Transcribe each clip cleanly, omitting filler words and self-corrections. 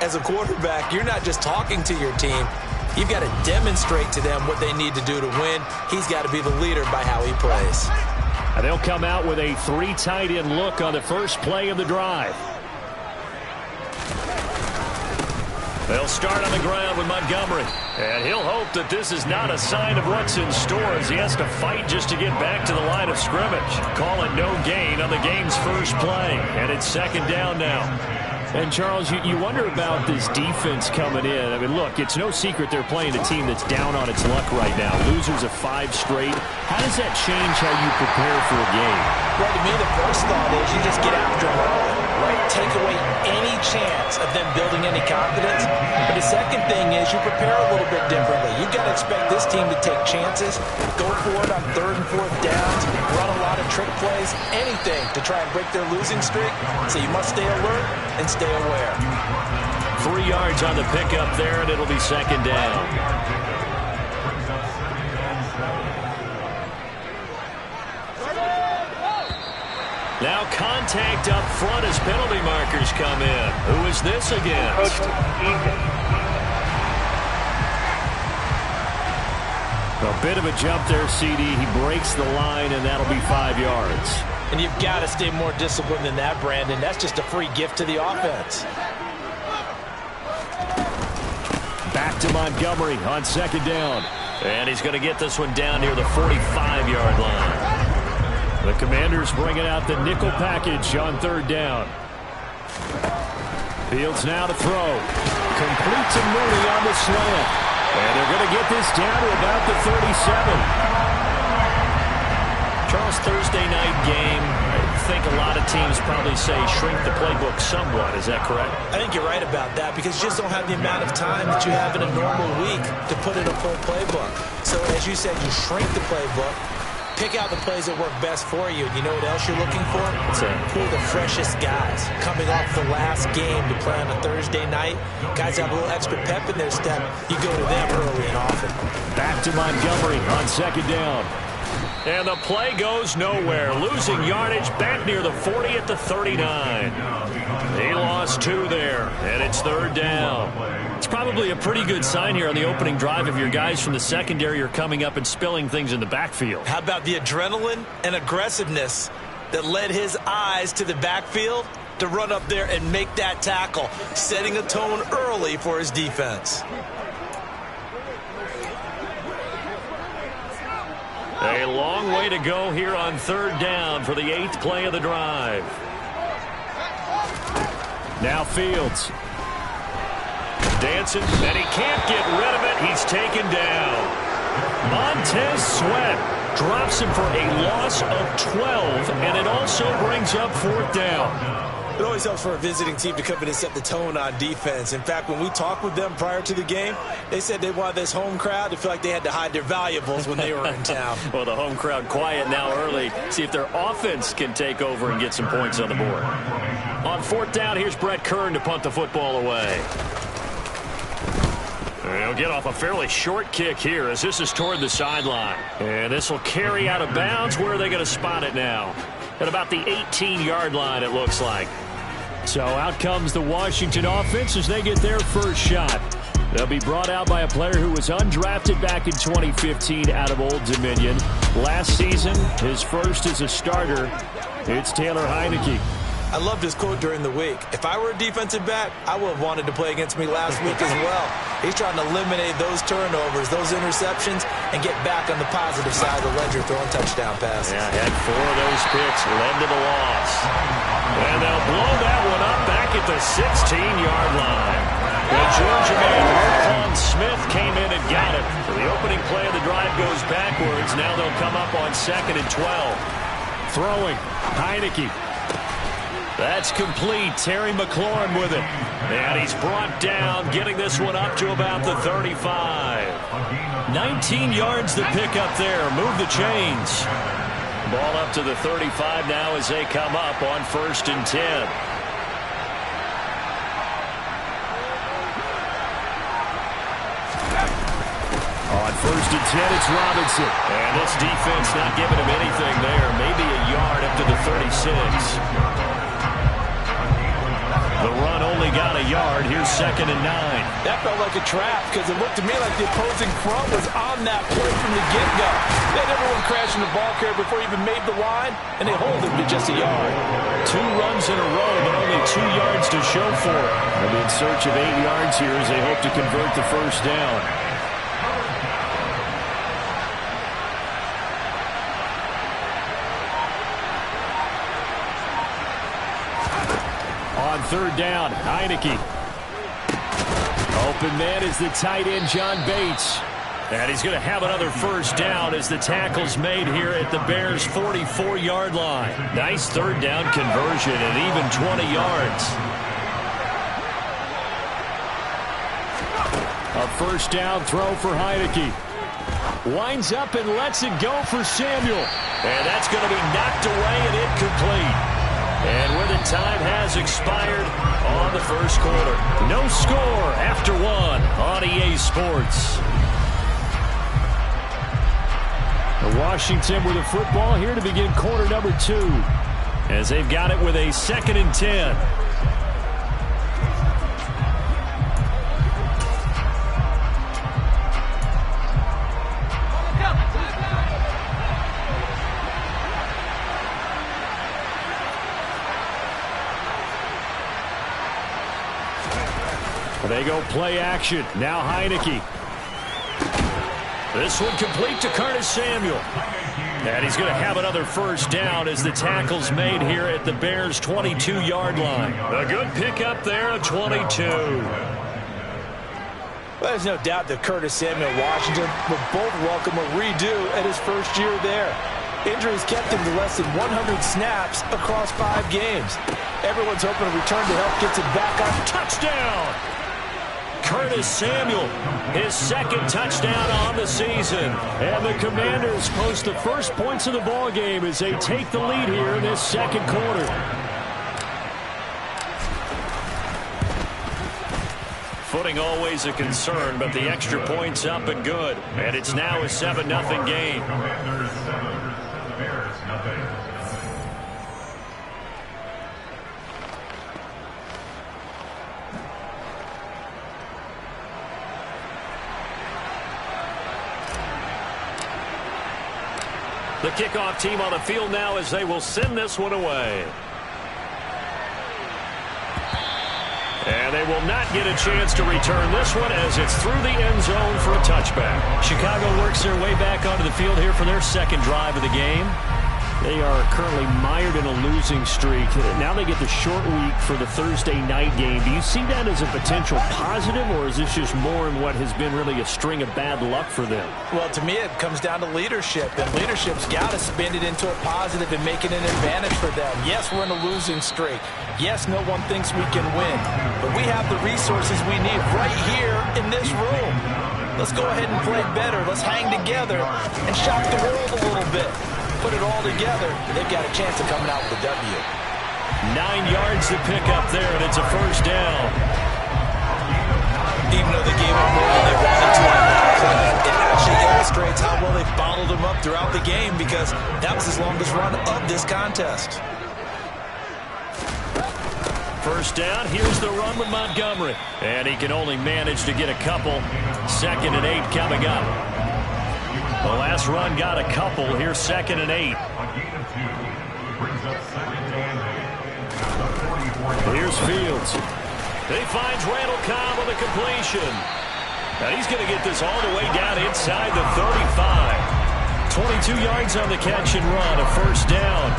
As a quarterback, you're not just talking to your team. You've got to demonstrate to them what they need to do to win. He's got to be the leader by how he plays. And they'll come out with a 3 tight end look on the first play of the drive. They'll start on the ground with Montgomery. And he'll hope that this is not a sign of what's in store as he has to fight just to get back to the line of scrimmage. Call it no gain on the game's first play. And it's second down now. And, Charles, you wonder about this defense coming in. I mean, look, it's no secret they're playing a team that's down on its luck right now. Losers of 5 straight. How does that change how you prepare for a game? Well, to me, the first thought is you just get after them early, right? Take away any chance of them building any confidence. But the second thing is you prepare a little bit differently. You've got to expect this team to take chances, go for it on 3rd and 4th downs, run a lot of trick plays, anything to try and break their losing streak. So you must stay alert and stay aware. 3 yards on the pickup there, and it'll be second down. Now contact up front as penalty markers come in. Who is this against? A bit of a jump there, CD. He breaks the line, and that'll be 5 yards. And you've got to stay more disciplined than that, Brandon. That's just a free gift to the offense. Back to Montgomery on second down. And he's going to get this one down near the 45-yard line. The Commanders bringing out the nickel package on 3rd down. Fields now to throw. Complete to Mooney on the slant. And they're going to get this down to about the 37. Charles, Thursday night game. I think a lot of teams probably say shrink the playbook somewhat. Is that correct? I think you're right about that because you just don't have the amount of time that you have in a normal week to put in a full playbook. So as you said, you shrink the playbook. Pick out the plays that work best for you. And you know what else you're looking for? Who are the freshest guys coming off the last game to play on a Thursday night? Guys have a little extra pep in their step. You go to them early and often. Back to Montgomery on second down. And the play goes nowhere. Losing yardage back near the 40 at the 39. He lost 2 there, and it's 3rd down. It's probably a pretty good sign here on the opening drive if your guys from the secondary are coming up and spilling things in the backfield. How about the adrenaline and aggressiveness that led his eyes to the backfield to run up there and make that tackle, setting a tone early for his defense. A long way to go here on 3rd down for the 8th play of the drive. Now Fields. Dancing, and he can't get rid of it. He's taken down. Montez Sweat drops him for a loss of 12, and it also brings up 4th down. It always helps for a visiting team to come in and set the tone on defense. In fact, when we talked with them prior to the game, they said they wanted this home crowd to feel like they had to hide their valuables when they were in town. Well, the home crowd quiet now early. See if their offense can take over and get some points on the board. On 4th down, here's Brett Kern to punt the football away. He'll get off a fairly short kick here as this is toward the sideline. And this will carry out of bounds. Where are they going to spot it now? At about the 18-yard line, it looks like. So out comes the Washington offense as they get their first shot. They'll be brought out by a player who was undrafted back in 2015 out of Old Dominion. Last season, his first as a starter. It's Taylor Heineke. I loved his quote during the week. If I were a defensive back, I would have wanted to play against me last week as well. He's trying to eliminate those turnovers, those interceptions, and get back on the positive side of the ledger throwing touchdown passes. Yeah, had 4 of those picks, led to the loss. And they'll blow that one up back at the 16-yard line. The Georgia man, Roquan Smith, came in and got it. So the opening play of the drive goes backwards. Now they'll come up on 2nd and 12. Throwing, Heineke. That's complete. Terry McLaurin with it. And he's brought down, getting this one up to about the 35. 19 yards to pick up there. Move the chains. Ball up to the 35 now as they come up on 1st and 10. On 1st and 10, it's Robinson. And this defense not giving him anything there. Maybe a yard up to the 36. The run only only got a yard. Here's 2nd and 9. That felt like a trap because it looked to me like the opposing front was on that play from the get-go. They had everyone crashing the ball carrier before he even made the line, and they hold him to just a yard. 2 runs in a row, but only 2 yards to show for it. They'll be in search of 8 yards here as they hope to convert the first down. On 3rd down, Heineke. Open man is the tight end, John Bates. And he's going to have another first down as the tackle's made here at the Bears' 44-yard line. Nice 3rd down conversion and even 20 yards. A first down throw for Heineke. Winds up and lets it go for Samuel. And that's going to be knocked away and incomplete. And where the time has expired on the first quarter. No score after 1 on EA Sports. Washington with a football here to begin quarter number 2. As they've got it with a 2nd and 10. They go play action. Now Heineke. This one complete to Curtis Samuel. And he's going to have another first down as the tackle's made here at the Bears' 22-yard line. A good pickup there at 22. Well, there's no doubt that Curtis Samuel Washington would both welcome a redo at his first year there. Injuries kept him to less than 100 snaps across 5 games. Everyone's hoping a return to health gets him back on. Touchdown! Curtis Samuel, his 2nd touchdown on the season. And the Commanders post the first points of the ball game as they take the lead here in this 2nd quarter. Footing always a concern, but the extra point's up and good. And it's now a 7-0 game. The kickoff team on the field now as they will send this one away. And they will not get a chance to return this one as it's through the end zone for a touchback. Chicago works their way back onto the field here for their 2nd drive of the game. They are currently mired in a losing streak. Now they get the short week for the Thursday night game. Do you see that as a potential positive, or is this just more in what has been really a string of bad luck for them? Well, to me, it comes down to leadership, and leadership's got to spin it into a positive and make it an advantage for them. Yes, we're in a losing streak. Yes, no one thinks we can win, but we have the resources we need right here in this room. Let's go ahead and play better. Let's hang together and shock the world a little bit. Put it all together, they've got a chance of coming out with a W. 9 yards to pick up there, and it's a first down. Even though they gave up more than they wanted to on that play, it actually illustrates how well they bottled them up throughout the game because that was his longest run of this contest. First down, here's the run with Montgomery. And he can only manage to get a couple. 2nd and 8 coming up. The last run got a couple. Here's 2nd and 8. Here's Fields. He finds Randall Cobb with a completion. And he's going to get this all the way down inside the 35. 22 yards on the catch and run. A first down.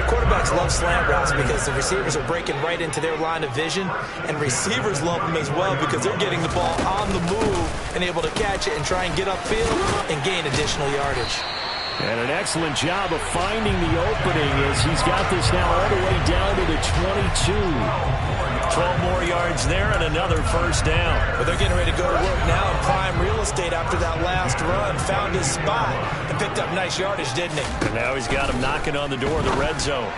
Quarterbacks love slant routes because the receivers are breaking right into their line of vision, and receivers love them as well because they're getting the ball on the move and able to catch it and try and get upfield and gain additional yardage. And an excellent job of finding the opening as he's got this now all the way down to the 22. 12 more yards there and another first down. But they're getting ready to go to work now in prime real estate after that last run. Found his spot and picked up nice yardage, didn't he? And now he's got him knocking on the door of the red zone.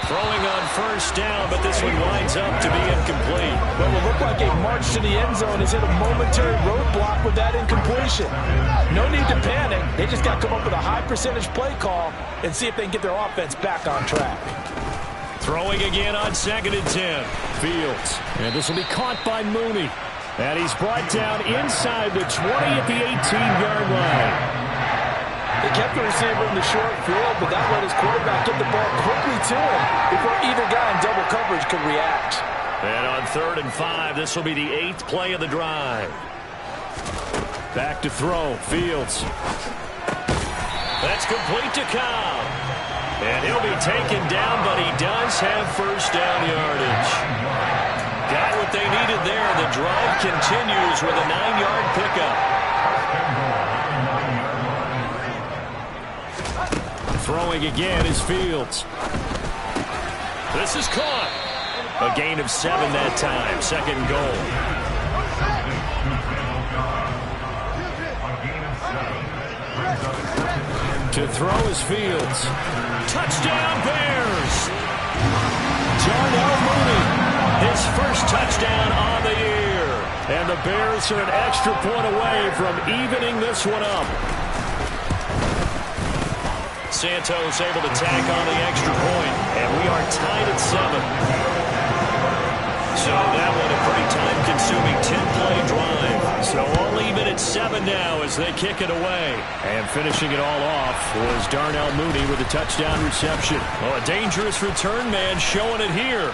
Throwing on first down, but this one winds up to be incomplete. Well, it will look like a march to the end zone has hit a momentary roadblock with that incompletion. No need to panic. They just got to come up with a high percentage play call and see if they can get their offense back on track. Throwing again on 2nd and 10. Fields. And this will be caught by Mooney. And he's brought down inside the 20 at the 18-yard line. They kept the receiver in the short field, but that let his quarterback get the ball quickly to him before either guy in double coverage could react. And on 3rd and 5, this will be the 8th play of the drive. Back to throw. Fields. That's complete to Cobb. And he'll be taken down, but he does have first down yardage. Got what they needed there. The drive continues with a 9-yard pickup. Throwing again is Fields. This is caught. A gain of 7 that time. 2nd and goal. To throw is Fields. Touchdown Bears! Darnell Mooney. His first touchdown on the year. And the Bears are an extra point away from evening this one up. Santos able to tack on the extra point. And we are tied at 7. So that one a pretty time-consuming 10-play drive. So all even at 7 now as they kick it away. And finishing it all off was Darnell Mooney with a touchdown reception. Oh, a dangerous return man showing it here.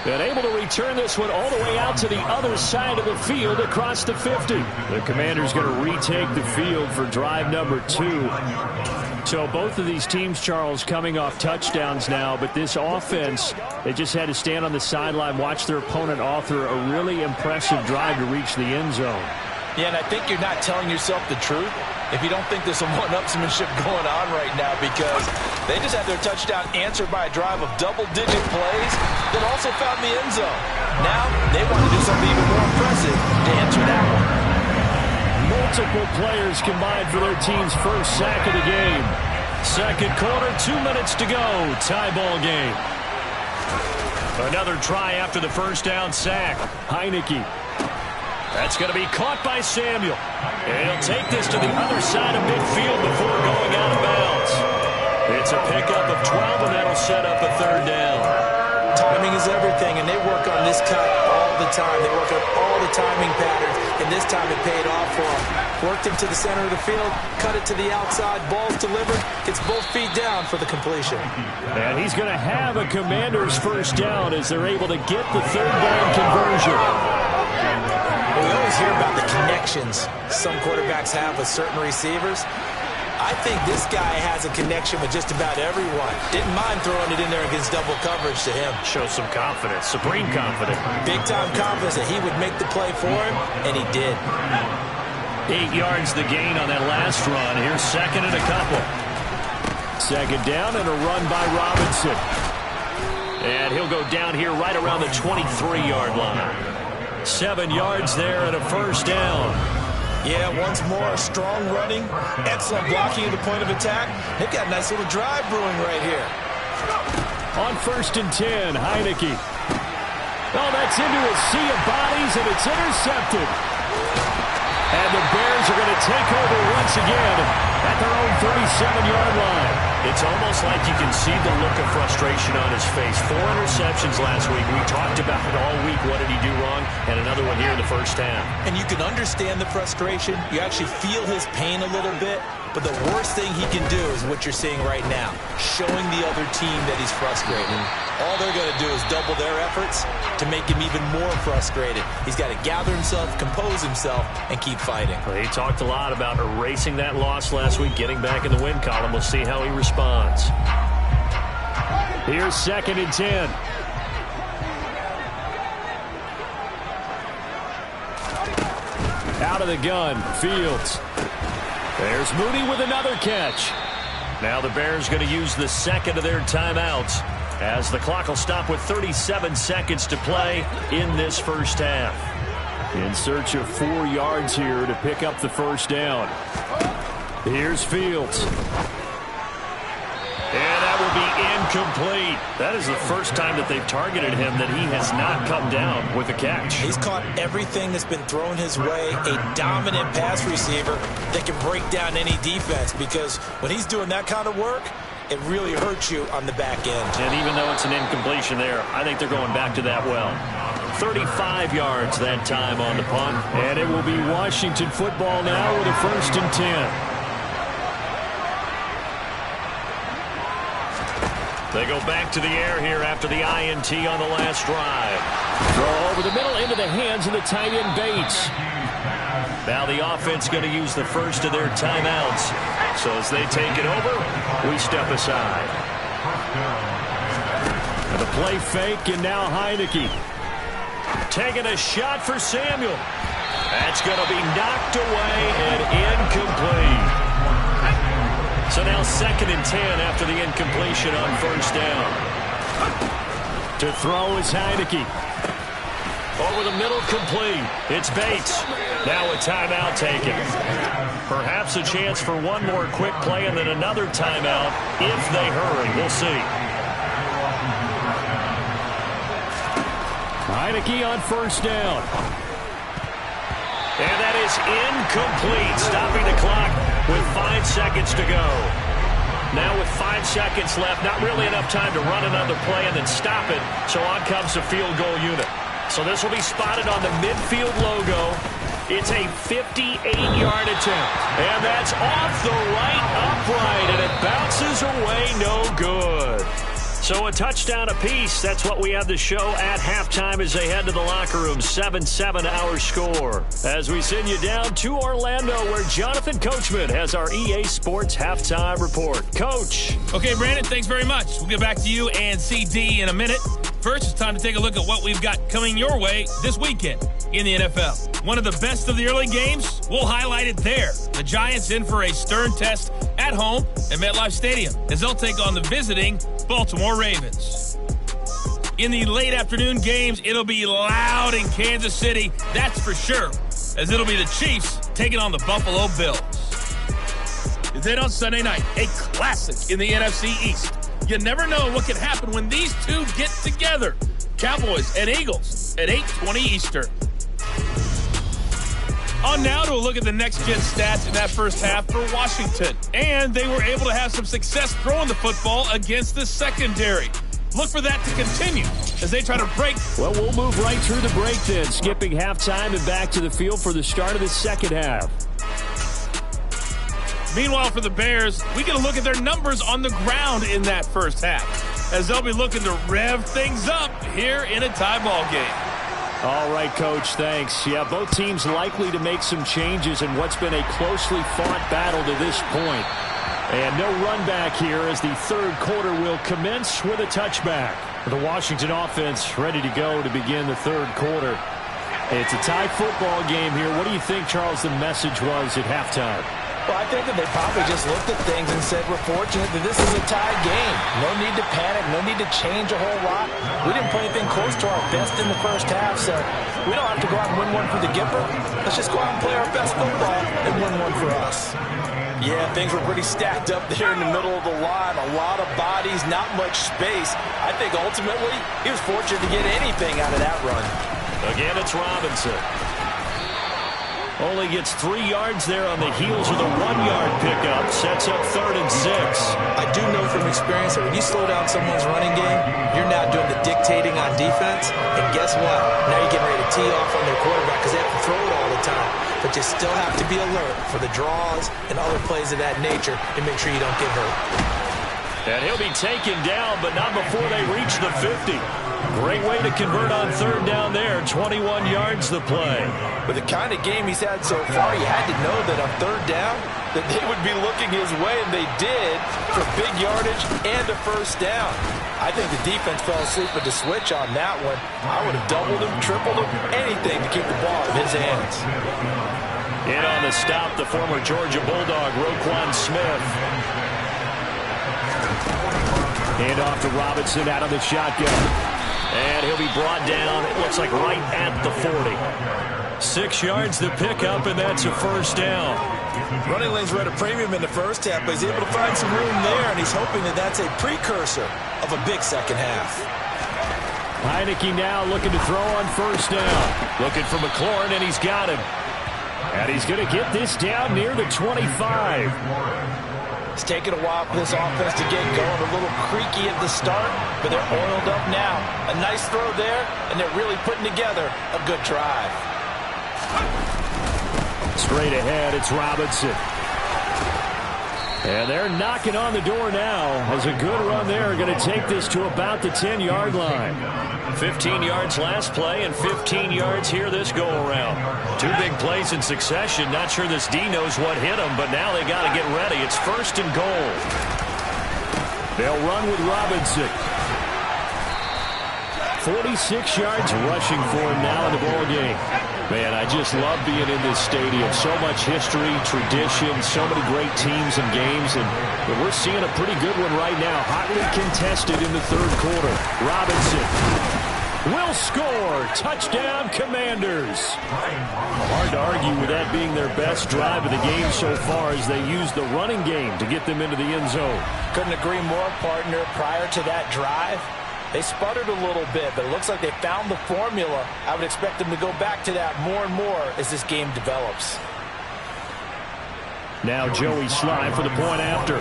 And able to return this one all the way out to the other side of the field across the 50. The Commanders going to retake the field for drive number 2. So both of these teams, Charles, coming off touchdowns now, but this offense, they just had to stand on the sideline, watch their opponent author a really impressive drive to reach the end zone. Yeah, and I think you're not telling yourself the truth if you don't think there's some one-upsmanship going on right now, because they just had their touchdown answered by a drive of double-digit plays that also found the end zone. Now they want to do something even more impressive to answer that one. Multiple players combined for their team's first sack of the game. Second quarter, 2 minutes to go. Tie ball game. Another try after the first down sack. Heineke. That's going to be caught by Samuel. And he'll take this to the other side of midfield before going out of bounds. It's a pickup of 12, and that'll set up a 3rd down. Timing is everything, and they work on this cut all the time. They work on all the timing patterns, and this time it paid off for them. Worked him to the center of the field, cut it to the outside, ball's delivered, gets both feet down for the completion. And he's going to have a Commander's first down as they're able to get the 3rd down conversion. We always hear about the connections some quarterbacks have with certain receivers. I think this guy has a connection with just about everyone. Didn't mind throwing it in there against double coverage to him. Shows some confidence, supreme confidence. Big-time confidence that he would make the play for him, and he did. 8 yards the gain on that last run. Here's 2nd and a couple. 2nd down and a run by Robinson. And he'll go down here right around the 23-yard line. 7 yards there and a first down. Yeah, once more, strong running, excellent blocking at the point of attack. They've got a nice little drive brewing right here. On 1st and 10, Heineke. Oh, that's into a sea of bodies, and it's intercepted. And the Bears are going to take over once again at their own 37-yard line. It's almost like you can see the look of frustration on his face. 4 interceptions last week. We talked about it all week. What did he do wrong? And another one here in the first half. And you can understand the frustration. You actually feel his pain a little bit. But the worst thing he can do is what you're seeing right now, showing the other team that he's frustrated. All they're going to do is double their efforts to make him even more frustrated. He's got to gather himself, compose himself, and keep fighting. Well, he talked a lot about erasing that loss last week, getting back in the win column. We'll see how he responds. Here's 2nd and 10. Out of the gun, Fields. There's Mooney with another catch. Now the Bears going to use the 2nd of their timeouts as the clock will stop with 37 seconds to play in this first half. In search of 4 yards here to pick up the first down. Here's Fields. And that will be incomplete. That is the first time that they've targeted him that he has not come down with a catch. He's caught everything that's been thrown his way. A dominant pass receiver that can break down any defense, because when he's doing that kind of work, it really hurts you on the back end. And even though it's an incompletion there, I think they're going back to that well. 35 yards that time on the punt. And it will be Washington football now with a 1st and 10. They go back to the air here after the INT on the last drive. Throw over the middle into the hands of the tight end Bates. Now the offense going to use the first of their timeouts. So as they take it over, we step aside. And the play fake, and now Heineke taking a shot for Samuel. That's going to be knocked away and incomplete. So now 2nd and 10 after the incompletion on 1st down. To throw is Heineke. Over the middle, complete. It's Bates. Now a timeout taken. Perhaps a chance for one more quick play and then another timeout if they hurry. We'll see. Heineke on 1st down. And that is incomplete, stopping the clock with 5 seconds to go. Now with 5 seconds left, not really enough time to run another play and then stop it, so on comes the field goal unit. So this will be spotted on the midfield logo. It's a 58-yard attempt. And that's off the right upright, and it bounces away no good. So a touchdown apiece. That's what we have to show at halftime as they head to the locker room. 7-7 our score. As we send you down to Orlando, where Jonathan Coachman has our EA Sports halftime report. Coach. Okay, Brandon, thanks very much. We'll get back to you and CD in a minute. First, it's time to take a look at what we've got coming your way this weekend in the NFL. One of the best of the early games, we'll highlight it there. The Giants in for a stern test at home at MetLife Stadium as they'll take on the visiting Baltimore Ravens. In the late afternoon games, it'll be loud in Kansas City, that's for sure, as it'll be the Chiefs taking on the Buffalo Bills. Then on Sunday night, a classic in the NFC East. You never know what can happen when these two get together. Cowboys and Eagles at 8:20 Eastern. On now to a look at the next-gen stats in that first half for Washington. And they were able to have some success throwing the football against the secondary. Look for that to continue as they try to break. Well, we'll move right through the break then, skipping halftime and back to the field for the start of the second half. Meanwhile, for the Bears, we get a look at their numbers on the ground in that first half, as they'll be looking to rev things up here in a tie ball game. All right, Coach, thanks. Yeah, both teams likely to make some changes in what's been a closely fought battle to this point. And no run back here as the third quarter will commence with a touchback. The Washington offense ready to go to begin the third quarter. It's a tie football game here. What do you think, Charles, the message was at halftime? Well, I think that they probably just looked at things and said, we're fortunate that this is a tied game. No need to panic, no need to change a whole lot. We didn't play anything close to our best in the first half, so we don't have to go out and win one for the Gipper. Let's just go out and play our best football and win one for us. Yeah, things were pretty stacked up there in the middle of the line. A lot of bodies, not much space. I think ultimately he was fortunate to get anything out of that run. Again, it's Robinson. Only gets 3 yards there on the heels of the 1-yard pickup. Sets up 3rd and 6. I do know from experience that when you slow down someone's running game, you're now doing the dictating on defense. And guess what? Now you're getting ready to tee off on their quarterback because they have to throw it all the time. But you still have to be alert for the draws and other plays of that nature and make sure you don't get hurt. And he'll be taken down, but not before they reach the 50. Great way to convert on 3rd down there. 21 yards the play. With the kind of game he's had so far, you had to know that on 3rd down that they would be looking his way, and they did, for big yardage and a first down. I think the defense fell asleep with the switch on that one. I would have doubled him, tripled him, anything to keep the ball in his hands. In on the stop, the former Georgia Bulldog, Roquan Smith. Hand off to Robinson out of the shotgun. And he'll be brought down, it looks like right at the 40. 6 yards to pick up, and that's a first down. Running lanes were at a premium in the first half, but he's able to find some room there, and he's hoping that that's a precursor of a big second half. Heineke now looking to throw on 1st down. Looking for McLaurin, and he's got him. And he's going to get this down near the 25. It's taken a while for this offense to get going. A little creaky at the start, but they're oiled up now. A nice throw there, and they're really putting together a good drive. Straight ahead, it's Robinson. And they're knocking on the door now as a good run there. Going to take this to about the 10-yard line. 15 yards last play and 15 yards here this go-around. Two big plays in succession. Not sure this D knows what hit them, but now they got to get ready. It's 1st and goal. They'll run with Robinson. 46 yards rushing for him now in the ball game. Man, I just love being in this stadium. So much history, tradition, so many great teams and games, and we're seeing a pretty good one right now. Hotly contested in the 3rd quarter. Robinson will score. Touchdown, Commanders. Hard to argue with that being their best drive of the game so far as they use the running game to get them into the end zone. Couldn't agree more, partner. Prior to that drive, they sputtered a little bit, but it looks like they found the formula. I would expect them to go back to that more and more as this game develops. Now Joey Sly for the point after.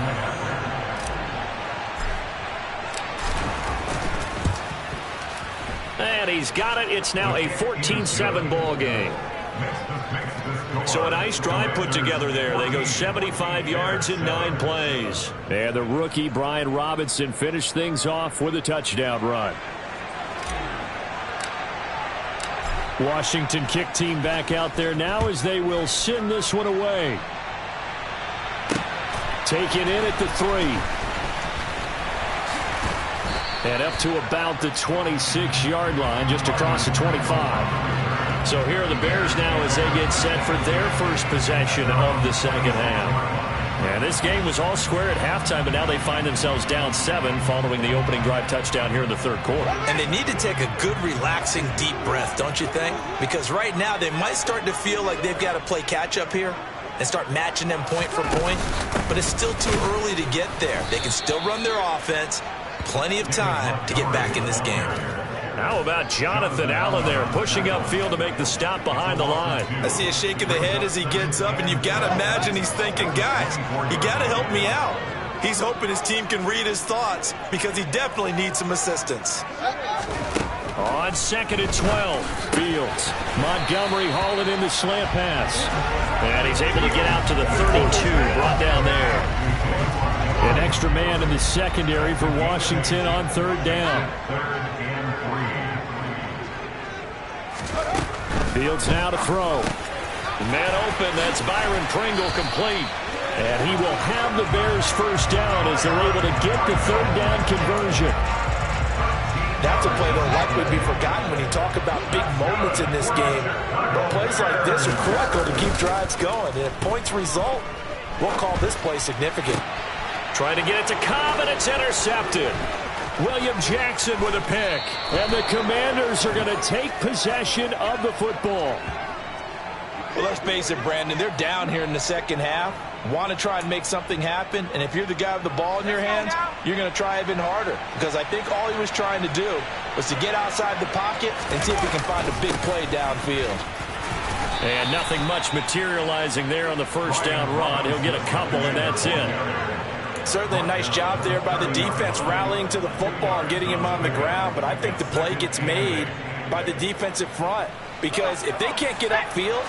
And he's got it. It's now a 14-7 ball game. So a nice drive put together there. They go 75 yards in 9 plays. And the rookie, Brian Robinson, finished things off with a touchdown run. Washington kick team back out there now as they will send this one away. Taken in at the 3. And up to about the 26-yard line, just across the 25. So here are the Bears now as they get set for their first possession of the second half. And this game was all square at halftime, but now they find themselves down 7 following the opening drive touchdown here in the 3rd quarter. And they need to take a good, relaxing, deep breath, don't you think? Because right now they might start to feel like they've got to play catch-up here and start matching them point for point. But it's still too early to get there. They can still run their offense. Plenty of time to get back in this game. How about Jonathan Allen there pushing upfield to make the stop behind the line? I see a shake of the head as he gets up, and you've got to imagine he's thinking, guys, you got to help me out. He's hoping his team can read his thoughts because he definitely needs some assistance. On 2nd and 12, Fields. Montgomery hauling in the slant pass. And he's able to get out to the 32, brought down there. An extra man in the secondary for Washington on 3rd down. Fields now to throw. Man open, that's Byron Pringle complete. And he will have the Bears first down as they're able to get the 3rd down conversion. That's a play that'll likely be forgotten when you talk about big moments in this game. But plays like this are critical to keep drives going. And if points result, we'll call this play significant. Trying to get it to Cobb, and it's intercepted. William Jackson with a pick. And the Commanders are going to take possession of the football. Well, let's face it, Brandon. They're down here in the second half. Want to try and make something happen. And if you're the guy with the ball in your hands, you're going to try even harder. Because I think all he was trying to do was to get outside the pocket and see if he can find a big play downfield. And nothing much materializing there on the first down run. He'll get a couple, and that's it. Certainly a nice job there by the defense rallying to the football and getting him on the ground. But I think the play gets made by the defensive front. Because if they can't get upfield,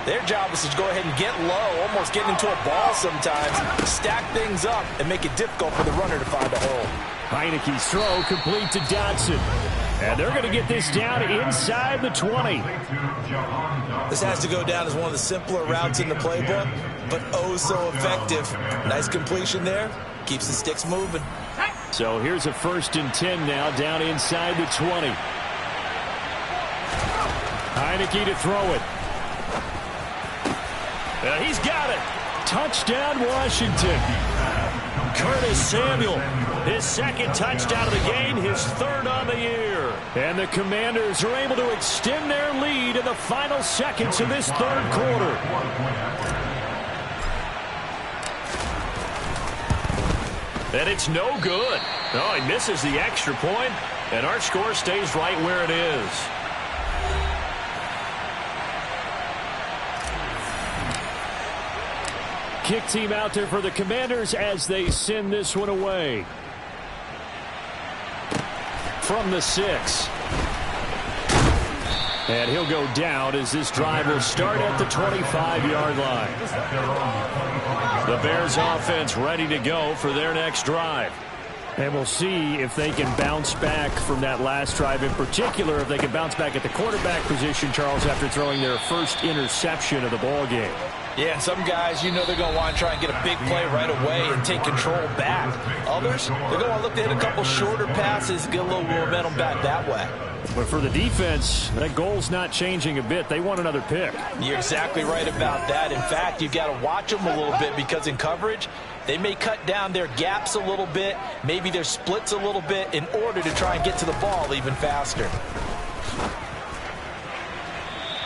their job is to go ahead and get low, almost get into a ball sometimes, stack things up, and make it difficult for the runner to find a hole. Heineke's throw complete to Dotson. And they're going to get this down inside the 20. This has to go down as one of the simpler routes in the playbook, but oh so effective. Nice completion there. Keeps the sticks moving. So here's a 1st and 10 now down inside the 20. Heineke to throw it. He's got it. Touchdown, Washington. Curtis Samuel, his 2nd touchdown of the game, his 3rd on the year. And the Commanders are able to extend their lead in the final seconds of this 3rd quarter. And it's no good. Oh, he misses the extra point, and our score stays right where it is. kick team out there for the Commanders as they send this one away. From the 6. And he'll go down as this drive will start at the 25-yard line. The Bears offense ready to go for their next drive. And we'll see if they can bounce back from that last drive, in particular if they can bounce back at the quarterback position, Charles, after throwing their first interception of the ball game. Yeah, and some guys, you know they're going to want to try and get a big play right away and take control back. Others, they're going to look to hit a couple shorter passes, get a little momentum back that way. But for the defense, that goal's not changing a bit. They want another pick. You're exactly right about that. In fact, you've got to watch them a little bit because in coverage, they may cut down their gaps a little bit, maybe their splits a little bit in order to try and get to the ball even faster.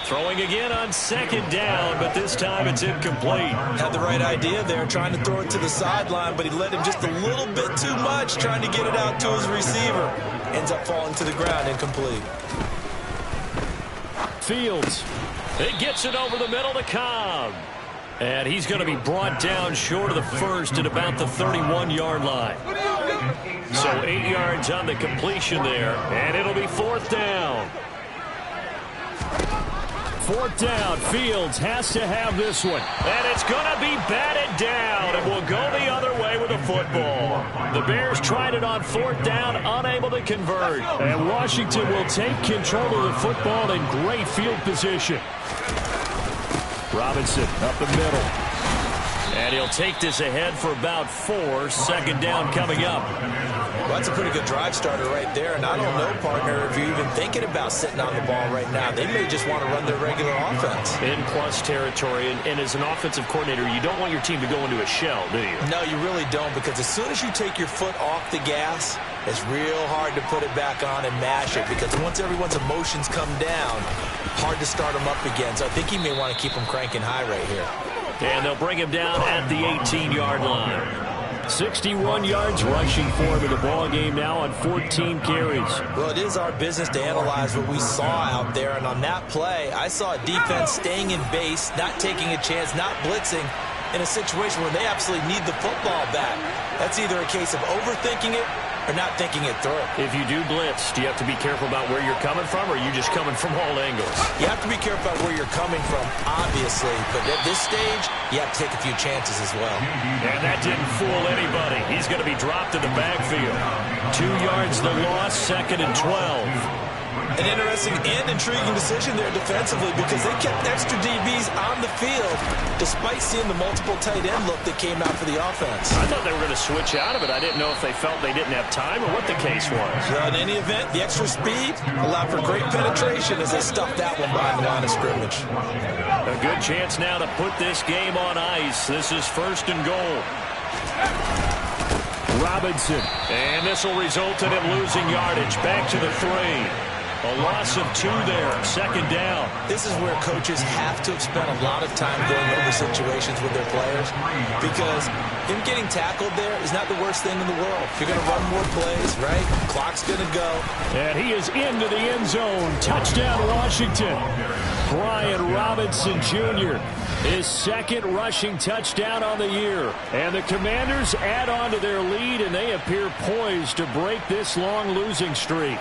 Throwing again on second down, but this time it's incomplete. Had the right idea there, trying to throw it to the sideline, but he let him just a little bit too much, trying to get it out to his receiver. Ends up falling to the ground, incomplete. Fields. It gets it over the middle to Cobb. And he's going to be brought down short of the first at about the 31-yard line. So 8 yards on the completion there, and it'll be fourth down. Fourth down, Fields has to have this one. And it's going to be batted down, and will go the other way with the football. The Bears tried it on fourth down, unable to convert. And Washington will take control of the football in great field position. Robinson up the middle. And he'll take this ahead for about 4. Second down coming up. Well, that's a pretty good drive starter right there. And I don't know, partner, if you're even thinking about sitting on the ball right now. They may just want to run their regular offense. In plus territory. And as an offensive coordinator, you don't want your team to go into a shell, do you? No, you really don't. Because as soon as you take your foot off the gas, it's real hard to put it back on and mash it. Because once everyone's emotions come down, hard to start them up again. So I think he may want to keep them cranking high right here. And they'll bring him down at the 18-yard line. 61 yards rushing for him in the ball game now on 14 carries. Well, it is our business to analyze what we saw out there. And on that play, I saw a defense staying in base, not taking a chance, not blitzing in a situation where they absolutely need the football back. That's either a case of overthinking it or not thinking it through. If you do blitz, do you have to be careful about where you're coming from, or are you just coming from all angles? You have to be careful about where you're coming from, obviously. But at this stage, you have to take a few chances as well. And that didn't fool anybody. He's going to be dropped in the backfield. 2 yards the loss, second and 12. An interesting and intriguing decision there defensively because they kept extra DBs on the field despite seeing the multiple tight end look that came out for the offense. I thought they were going to switch out of it. I didn't know if they felt they didn't have time or what the case was. Well, in any event, the extra speed allowed for great penetration as they stuffed that one behind the line of scrimmage. A good chance now to put this game on ice. This is first and goal. Robinson. And this will result in him losing yardage. Back to the 3. A loss of 2 there, second down. This is where coaches have to have spent a lot of time going over situations with their players because him getting tackled there is not the worst thing in the world. You're going to run more plays, right? Clock's going to go. And he is into the end zone. Touchdown, Washington. Brian Robinson Jr., his second rushing touchdown on the year. And the Commanders add on to their lead, and they appear poised to break this long losing streak.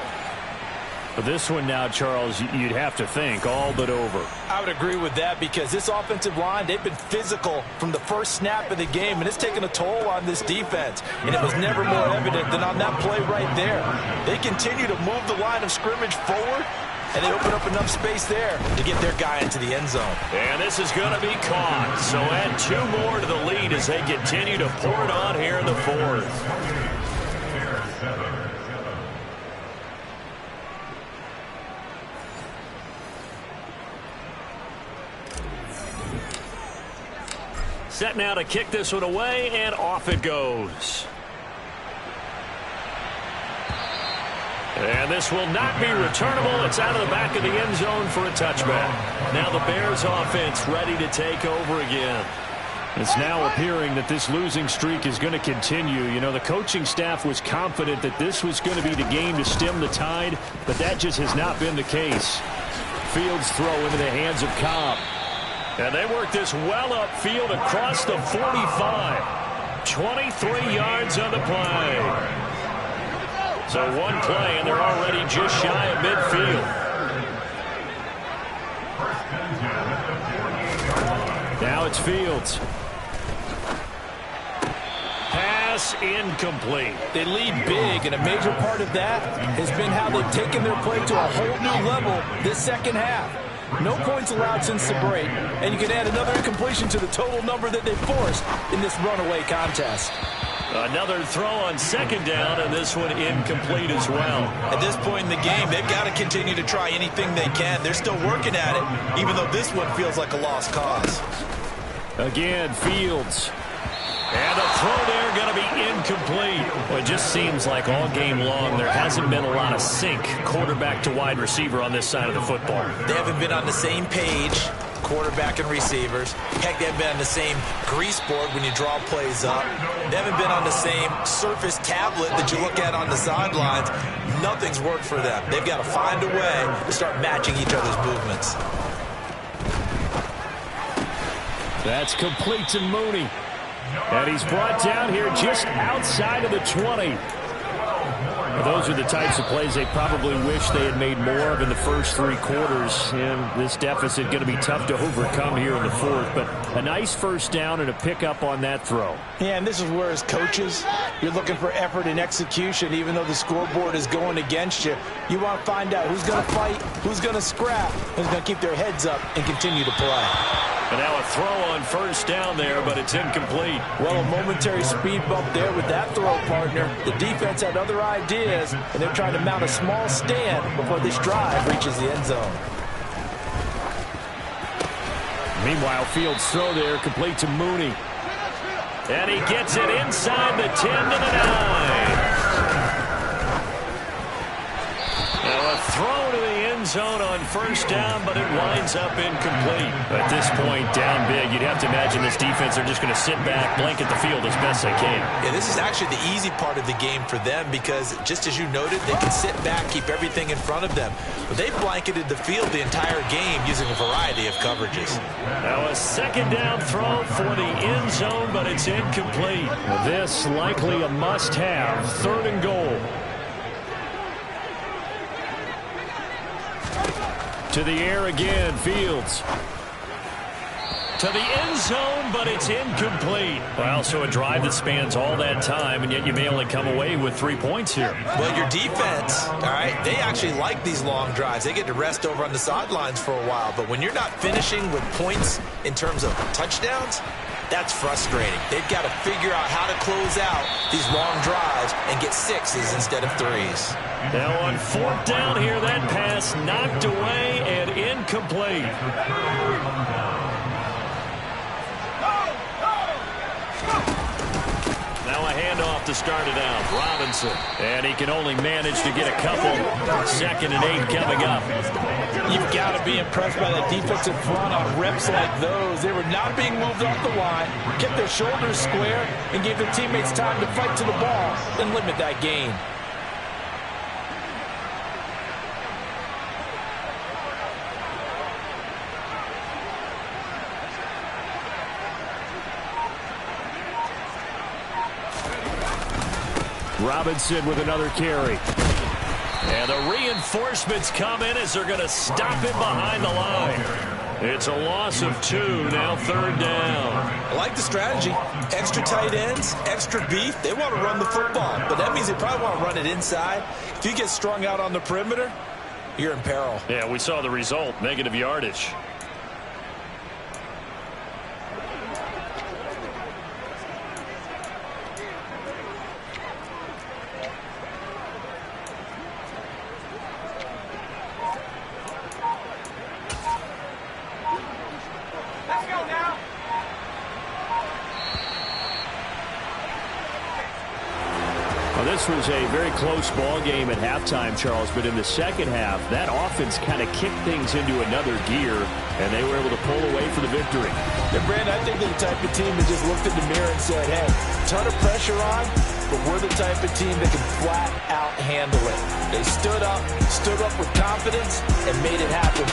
But this one now, Charles, you'd have to think all but over. I would agree with that because this offensive line, they've been physical from the first snap of the game, and it's taken a toll on this defense. And it was never more evident than on that play right there. They continue to move the line of scrimmage forward, and they open up enough space there to get their guy into the end zone. And this is going to be caught. So add 2 more to the lead as they continue to pour it on here in the fourth. Set now to kick this one away, and off it goes. And this will not be returnable. It's out of the back of the end zone for a touchback. Now the Bears offense ready to take over again. It's now appearing that this losing streak is going to continue. You know, the coaching staff was confident that this was going to be the game to stem the tide, but that just has not been the case. Fields throw into the hands of Cobb. And they work this well upfield across the 45. 23 yards on the play. So one play, and they're already just shy of midfield. Now it's Fields. Pass incomplete. They lead big, and a major part of that has been how they've taken their play to a whole new level this second half. No points allowed since the break, and you can add another incompletion to the total number that they forced in this runaway contest. Another throw on second down, and this one incomplete as well. At this point in the game, they've got to continue to try anything they can. They're still working at it, even though this one feels like a lost cause. Again, Fields. And the throw there going to be incomplete. Well, it just seems like all game long there hasn't been a lot of sync quarterback to wide receiver on this side of the football. They haven't been on the same page, quarterback and receivers. Heck, they haven't been on the same grease board when you draw plays up. They haven't been on the same surface tablet that you look at on the sidelines. Nothing's worked for them. They've got to find a way to start matching each other's movements. That's complete to Mooney. And he's brought down here just outside of the 20. Those are the types of plays they probably wish they had made more of in the first three quarters. And this deficit going to be tough to overcome here in the fourth. But a nice first down and a pickup on that throw. Yeah, and this is where, as coaches, you're looking for effort and execution. Even though the scoreboard is going against you, you want to find out who's going to fight, who's going to scrap, who's going to keep their heads up and continue to play. And now a throw on first down there, but it's incomplete. Well, a momentary speed bump there with that throw, partner. The defense had other ideas, and they're trying to mount a small stand before this drive reaches the end zone. Meanwhile, Fields' throw there, complete to Mooney. And he gets it inside the 10 to the 9. Now a throw to the end zone on first down, but it winds up incomplete. At this point, down big, you'd have to imagine this defense are just going to sit back, blanket the field as best they can. Yeah, this is actually the easy part of the game for them because, just as you noted, they can sit back, keep everything in front of them. But they blanketed the field the entire game using a variety of coverages. Now a second down throw for the end zone, but it's incomplete. This likely a must-have, 3rd and goal. To the air again, Fields. To the end zone, but it's incomplete. Well, so a drive that spans all that time, and yet you may only come away with 3 points here. Well, your defense, all right, they actually like these long drives. They get to rest over on the sidelines for a while. But when you're not finishing with points in terms of touchdowns, that's frustrating. They've got to figure out how to close out these long drives and get 6s instead of 3s. Now on 4th down here, that pass knocked away and incomplete. Now a handoff to start it out. Robinson. And he can only manage to get a couple. 2nd and 8 coming up. You've got to be impressed by that defensive front on reps like those. They were not being moved off the line, kept their shoulders square, and gave their teammates time to fight to the ball and limit that gain. Robinson with another carry. And the reinforcements come in as they're going to stop him behind the line. It's a loss of 2, now 3rd down. I like the strategy. Extra tight ends, extra beef. They want to run the football, but that means they probably want to run it inside. If you get strung out on the perimeter, you're in peril. Yeah, we saw the result, negative yardage. This was a very close ball game at halftime, Charles, but in the second half, that offense kind of kicked things into another gear, and they were able to pull away for the victory. Yeah, Brandon, I think they're the type of team that just looked in the mirror and said, hey, ton of pressure on, but we're the type of team that can flat out handle it. They stood up with confidence, and made it happen.